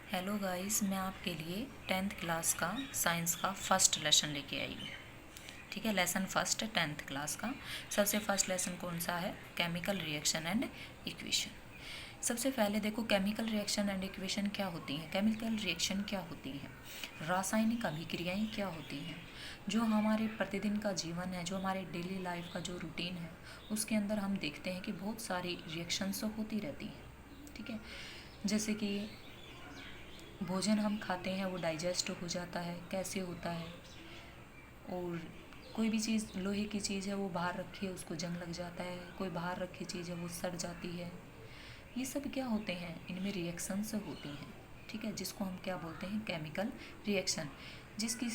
Hello guys, मैं आपके लिए 10th क्लास का साइंस का फर्स्ट लेसन लेके आई हूँ। ठीक है, लेसन फर्स्ट 10th क्लास का सबसे फर्स्ट लेसन कौन सा है? Chemical reaction and equation. सबसे पहले देखो, केमिकल रिएक्शन एंड इक्वेशन क्या होती हैं। केमिकल रिएक्शन क्या होती है? रासायनिक अभिक्रियाएं क्या होती हैं? जो हमारे प्रतिदिन का जीवन है, जो हमारे डेली लाइफ का जो रूटीन है, उसके अंदर हम देखते हैं कि बहुत सारी रिएक्शंस होती रहती हैं। ठीक है, जैसे कि भोजन हम खाते हैं वो डाइजेस्ट हो जाता है, कैसे होता है। और कोई भी चीज़, लोहे की चीज़ है वो बाहर रखी है उसको जंग लग जाता है, कोई बाहर रखी चीज़ है वो सड़ जाती है। ये सब क्या होते हैं? इनमें रिएक्शंस होती हैं। ठीक है, जिसको हम क्या बोलते हैं? Chemical reaction. जिसकी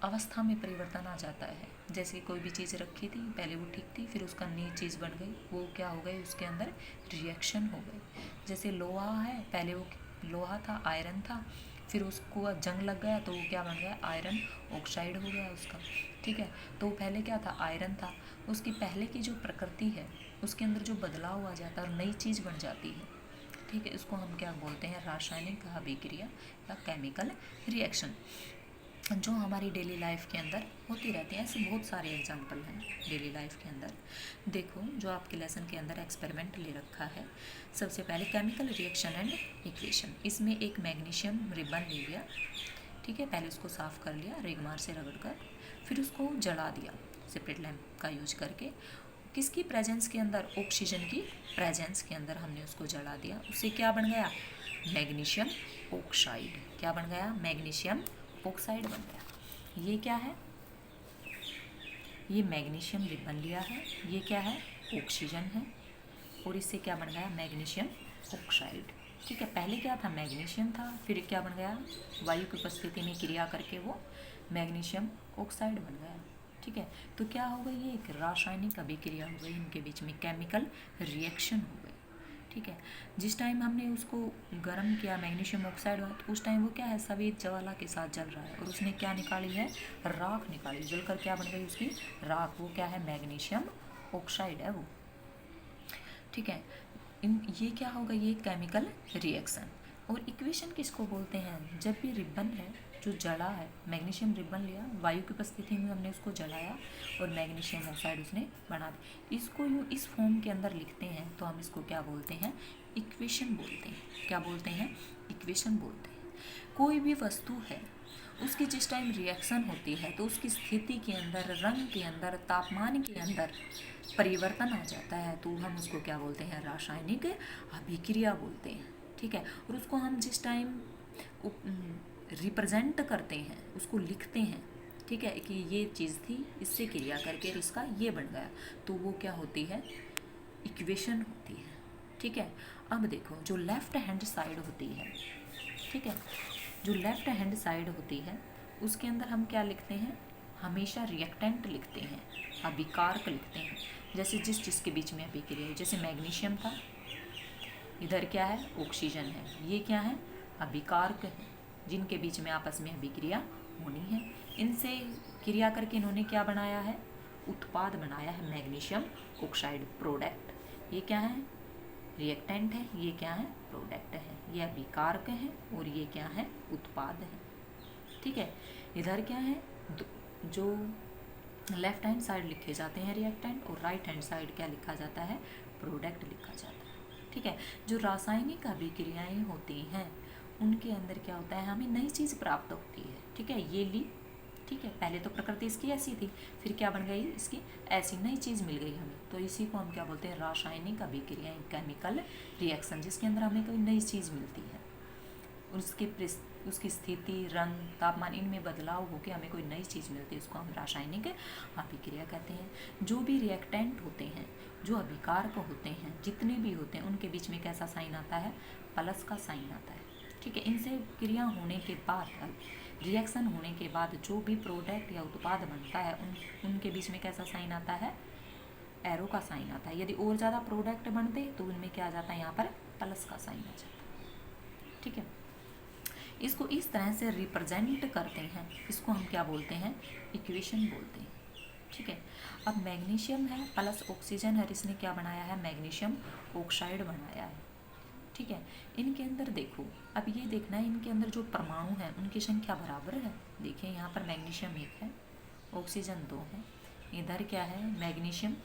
अवस्था में परिवर्तन आ जाता है। जैसे कोई भी चीज़ रखी थी, पहले वो ठीक थी, फिर उसका नई चीज़ बन गई, वो क्या हो गई? उसके अंदर रिएक्शन हो गई। जैसे लोहा है, पहले वो लोहा था, आयरन था, फिर उसको जंग लग गया तो वो क्या बन गया? आयरन ऑक्साइड हो गया उसका। ठीक है, तो पहले क्या था? आयरन था। उसकी पहले की जो प्रकृति है उसके अंदर जो बदलाव आ जाता है और नई चीज़ बन जाती है। ठीक है, इसको हम क्या बोलते हैं? रासायनिक अभिक्रिया या केमिकल रिएक्शन, जो हमारी डेली लाइफ के अंदर होती रहती हैं। ऐसे बहुत सारे एग्जाम्पल हैं डेली लाइफ के अंदर। देखो, जो आपके लेसन के अंदर एक्सपेरिमेंट ले रखा है, सबसे पहले केमिकल रिएक्शन एंड इक्वेशन। इसमें एक मैग्नीशियम रिबन ले लिया। ठीक है, पहले उसको साफ़ कर लिया रेगमार से रगड़ कर, फिर उसको जला दिया सेपरेट लैम्प का यूज करके। किसकी प्रेजेंस के अंदर? ऑक्सीजन की प्रेजेंस के अंदर हमने उसको जला दिया। उससे क्या बन गया? Magnesium oxide. क्या बन गया? मैग्नीशियम ऑक्साइड बन गया। ये क्या है? ये मैग्नीशियम रिबन लिया है, ये क्या है? ऑक्सीजन है, और इससे क्या बन गया? Magnesium oxide. ठीक है, पहले क्या था? मैग्नीशियम था, फिर क्या बन गया? वायु की उपस्थिति में क्रिया करके वो मैग्नीशियम ऑक्साइड बन गया। ठीक है, तो क्या हो गई? ये एक रासायनिक अभिक्रिया हो गई, इनके बीच में केमिकल रिएक्शन हो गई। ठीक है, जिस टाइम हमने उसको गर्म किया मैग्नीशियम ऑक्साइड, तो उस टाइम वो क्या है? सफ़ेद ज्वाला के साथ जल रहा है, और उसने क्या निकाली है? राख निकाली। जलकर क्या बन गई उसकी? राख। वो क्या है? मैग्नीशियम ऑक्साइड है वो। ठीक है, ये क्या होगा? ये केमिकल रिएक्शन। और इक्वेशन किसको बोलते हैं? जब भी रिबन है जो जला है, मैग्नीशियम रिबन लिया, वायु की उपस्थिति में हमने उसको जलाया और मैग्नीशियम ऑक्साइड उसने बना दी, इसको यूँ इस फॉर्म के अंदर लिखते हैं तो हम इसको क्या बोलते हैं? इक्वेशन बोलते हैं। क्या बोलते हैं? इक्वेशन बोलते हैं। कोई भी वस्तु है, उसकी जिस टाइम रिएक्शन होती है तो उसकी स्थिति के अंदर, रंग के अंदर, तापमान के अंदर परिवर्तन आ जाता है, तो हम उसको क्या बोलते हैं? रासायनिक अभिक्रिया बोलते हैं। ठीक है, और उसको हम जिस टाइम रिप्रेजेंट करते हैं, उसको लिखते हैं, ठीक है, कि ये चीज़ थी, इससे क्रिया करके इसका ये बन गया, तो वो क्या होती है? इक्वेशन होती है। ठीक है, अब देखो, जो लेफ्ट हैंड साइड होती है, ठीक है, जो लेफ्ट हैंड साइड होती है उसके अंदर हम क्या लिखते हैं? हमेशा रिएक्टेंट लिखते हैं, अभिकारक लिखते हैं। जैसे जिस जिसके बीच में अभिक्रिया है, जैसे मैग्नीशियम था, इधर क्या है? ऑक्सीजन है, ये क्या है? अभिकारक है, जिनके बीच में आपस में अभिक्रिया होनी है। इनसे क्रिया करके इन्होंने क्या बनाया है? उत्पाद बनाया है, मैग्नीशियम ऑक्साइड प्रोडक्ट। ये क्या है? रिएक्टेंट है, ये क्या है? प्रोडक्ट है। ये अभिकारक है और ये क्या है? उत्पाद है। ठीक है, इधर क्या है? जो लेफ्ट हैंड साइड लिखे जाते हैं रिएक्टेंट, और राइट हैंड साइड क्या लिखा जाता है? प्रोडक्ट लिखा जाता है। ठीक है, जो रासायनिक अभिक्रियाएं होती हैं उनके अंदर क्या होता है? हमें नई चीज़ प्राप्त होती है। ठीक है, ये ली, ठीक है, पहले तो प्रकृति इसकी ऐसी थी, फिर क्या बन गई? इसकी ऐसी नई चीज़ मिल गई हमें, तो इसी को हम क्या बोलते हैं? रासायनिक अभिक्रियाएं, केमिकल रिएक्शन, जिसके अंदर हमें कोई नई चीज़ मिलती है, उसकी स्थिति, रंग, तापमान, इनमें बदलाव होकर हमें कोई नई चीज़ मिलती है, उसको हम रासायनिक अभिक्रिया कहते हैं। जो भी रिएक्टेंट होते हैं, जो अभिकारक होते हैं, जितने भी होते हैं, उनके बीच में कैसा साइन आता है? प्लस का साइन आता है। ठीक है, इनसे क्रिया होने के बाद, रिएक्शन होने के बाद जो भी प्रोडक्ट या उत्पाद बनता है उनके बीच में कैसा साइन आता है? एरो का साइन आता है। यदि और ज़्यादा प्रोडक्ट बनते तो उनमें क्या आ जाता है? यहाँ पर प्लस का साइन आ जाता है। ठीक है, इसको इस तरह से रिप्रेजेंट करते हैं, इसको हम क्या बोलते हैं? इक्वेशन बोलते हैं। ठीक है, अब मैग्नीशियम है प्लस ऑक्सीजन है, इसने क्या बनाया है? मैग्नीशियम ऑक्साइड बनाया है। ठीक है। इनके अंदर देखो, अब ये देखना है इनके अंदर जो परमाणु हैं उनकी संख्या बराबर है। देखिए यहाँ पर मैग्नीशियम 1 है, ऑक्सीजन 2 है, इधर क्या है मैग्नीशियम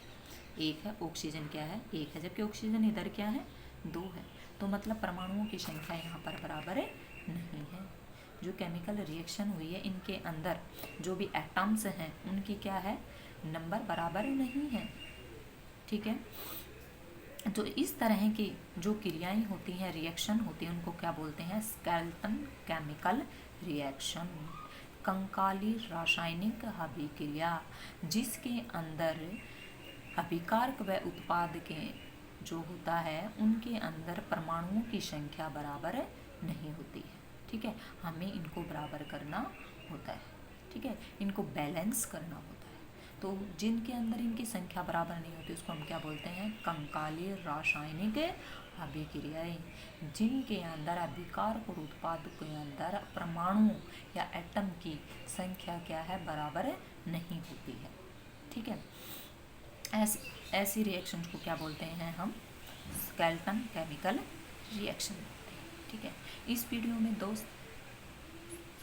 1 है, ऑक्सीजन क्या है 1 है, जबकि ऑक्सीजन इधर क्या है 2 है। तो मतलब परमाणुओं की संख्या यहाँ पर बराबर नहीं है। जो केमिकल रिएक्शन हुई है इनके अंदर जो भी एटम्स हैं उनकी क्या है नंबर बराबर नहीं है। ठीक है। तो इस तरह की जो क्रियाएं होती हैं, रिएक्शन होती हैं, उनको क्या बोलते हैं स्केलेटन केमिकल रिएक्शन, कंकाली रासायनिक अभिक्रिया, जिसके अंदर अभिकारक व उत्पाद के जो होता है उनके अंदर परमाणुओं की संख्या बराबर नहीं होती है। ठीक है, हमें इनको बराबर करना होता है। ठीक है, इनको बैलेंस करना होता है। तो जिनके अंदर इनकी संख्या बराबर नहीं होती उसको हम क्या बोलते हैं कंकाली रासायनिक अभिक्रियाएं, जिनके अंदर अभिकारक और उत्पाद के अंदर परमाणु या एटम की संख्या क्या है बराबर नहीं होती है। ठीक है, ऐसी रिएक्शन को क्या बोलते हैं हम स्केलेटन केमिकल रिएक्शन बोलते हैं। ठीक है, इस वीडियो में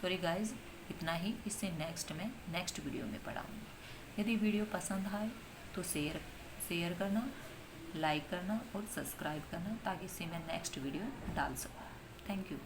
सॉरी गाइज इतना ही, इससे नेक्स्ट वीडियो में पढ़ाऊँगी। यदि वीडियो पसंद आए तो शेयर करना, लाइक करना और सब्सक्राइब करना, ताकि इससे मैं नेक्स्ट वीडियो डाल सकूँ। Thank you.